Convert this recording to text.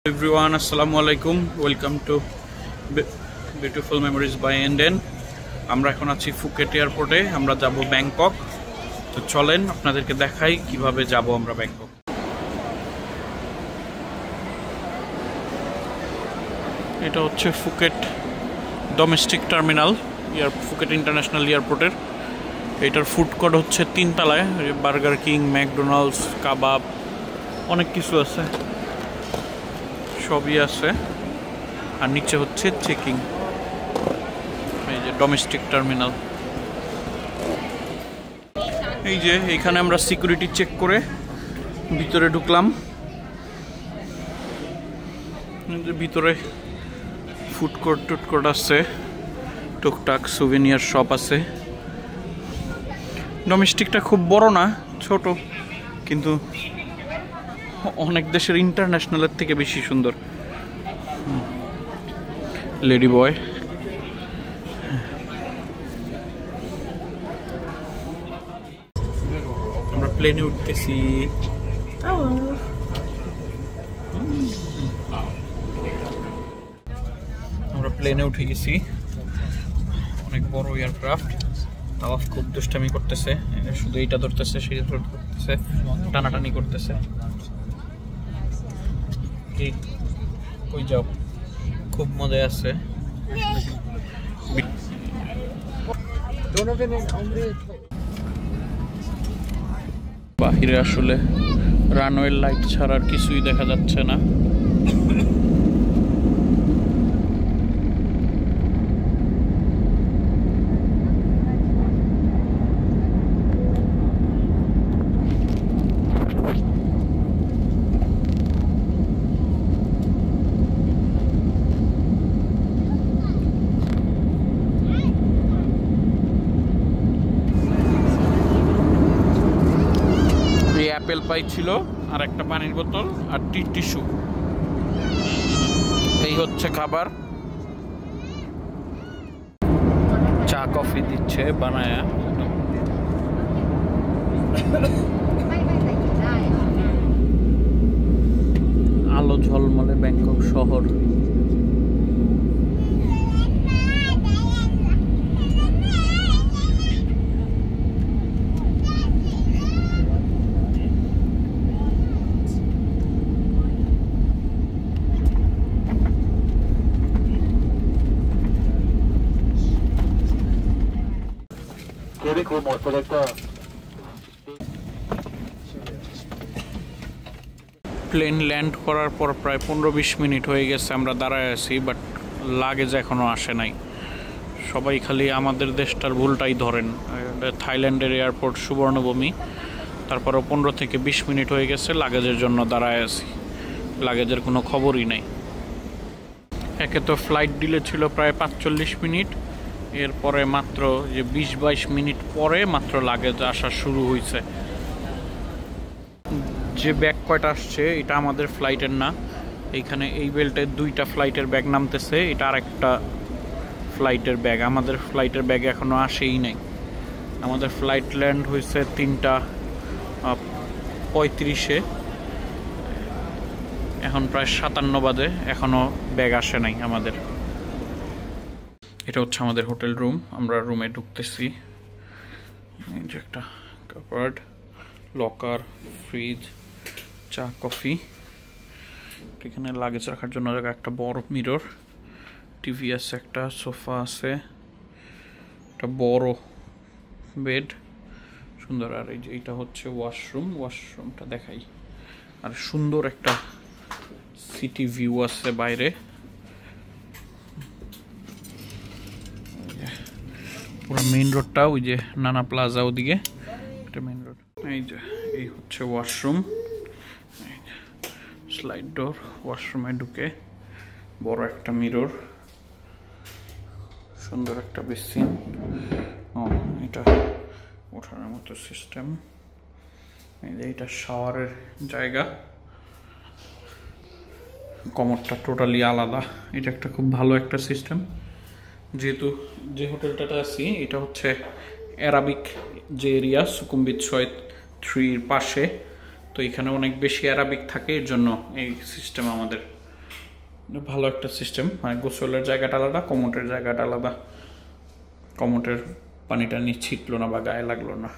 Everyone, assalamu alaikum. Welcome to Beautiful Memories by Enden. আমরা এখন আছি ফুকেট এয়ারপোর্টে। আমরা যাব ব্যাংকক। তো চলেন আপনাদেরকে দেখাই কিভাবে যাব আমরা ব্যাংকক। এটা হচ্ছে Phuket domestic terminal, Phuket international এয়ারপোর্টের। এটার ফুড কোর্ট হচ্ছে 3 তলায়। বার্গার কিং, ম্যাকডোনাল্ডস, কাবাব, অনেক কিছু আছে, সবই আছে। আর নিচে হচ্ছে চেকিং, এই যে ডোমেস্টিক টার্মিনাল। এই যে এইখানে আমরা সিকিউরিটি চেক করে ভিতরে ঢুকলাম। ভিতরে ফুড কোর্ট আছে, টুকটাক সুভেনিয়ার শপ আছে। ডোমেস্টিকটা খুব বড় না, ছোট, কিন্তু অনেক দেশের ইন্টারন্যাশনালের থেকে বেশি সুন্দর। লেডি বয়, আমরা প্লেনে উঠতেছি। আমরা প্লেনে উঠে গেছি। অনেক বড় এয়ারক্রাফট। আওয়াজ খুব দুষ্টামি করতেছে, শুধু এইটা ধরতেছে, সেটা ধরতেছে, টানাটানি করতেছে। কই যাও, খুব মজা আছে। বাহিরে আসলে রানওয়ে লাইট ছাড়া আর কিছুই দেখা যাচ্ছে না। অ্যাপেল পাই ছিল, আর একটা পানির বোতল, আর টিস্যু। এই হচ্ছে খাবার। চা কফি দিচ্ছে বানায়া। আলো ঝলমলে ব্যাংকক শহর। প্লেন ল্যান্ড করার পর প্রায় 15-20 মিনিট হয়ে গেছে আমরা দাঁড়ায় আছি, বাট লাগেজ এখনো আসে নাই। সবাই খালি আমাদের দেশটার ভুলটাই ধরেন। থাইল্যান্ডের এয়ারপোর্ট সুবর্ণভূমি, তারপরও 15 থেকে 20 মিনিট হয়ে গেছে লাগেজের জন্য দাঁড়ায় আছি। লাগেজের কোনো খবরই নাই। একে তো ফ্লাইট ডিলে ছিল প্রায় 45 মিনিট, এরপরে মাত্র যে 20-22 মিনিট পরে মাত্র লাগেজ আসা শুরু হয়েছে। যে ব্যাগ কয়টা আসছে এটা আমাদের ফ্লাইটের না। এইখানে এই বেল্টে 2টা ফ্লাইটের ব্যাগ নামতেছে, এটা আরেকটা ফ্লাইটের ব্যাগ। আমাদের ফ্লাইটের ব্যাগ এখনো আসেই নাই। আমাদের ফ্লাইট ল্যান্ড হয়েছে 3:35-এ, এখন প্রায় 57 বাজে, এখনো ব্যাগ আসে নাই আমাদের। এটা হচ্ছে আমাদের হোটেল রুম। আমরা রুমে ঢুকতেছি। এই যে একটা কাবার্ড, লকার, ফ্রিজ, চা কফি। এখানে লাগেজ রাখার জন্য একটা বড় মিরর, টিভি আছে, একটা সোফা আছে, একটা বড় বেড, সুন্দর। আর এই যে এটা হচ্ছে ওয়াশরুমটা দেখাই। আর সুন্দর একটা সিটি ভিউ আছে বাইরে। পুরো মেইন রোডটা, ওই যে নানা প্লাজা, ওদিকে এটা মেইন রোড। এই হচ্ছে ওয়াশরুম, স্লাইড ডোর। ওয়াশরুমে ঢুকে বড় একটা মিরর, সুন্দর একটা বেসিন। এটা ওঠার মতো সিস্টেম। এটা শাওয়ারের জায়গা। কমোডটা টোটালি আলাদা। এটা একটা খুব ভালো একটা সিস্টেম। যেহেতু যে হোটেলটাতে আছি এটা হচ্ছে অ্যারাবিক যে এরিয়া, সুকুমবিত সৈয়দ 3 এর পাশে, তো এখানে অনেক বেশি অ্যারাবিক থাকে, এর জন্য এই সিস্টেম আমাদের। ভালো একটা সিস্টেম, মানে গোসলের জায়গাটা আলাদা, কমোটের জায়গাটা আলাদা। কমোটের পানিটা ছিটলো না বা গায়ে লাগলো না।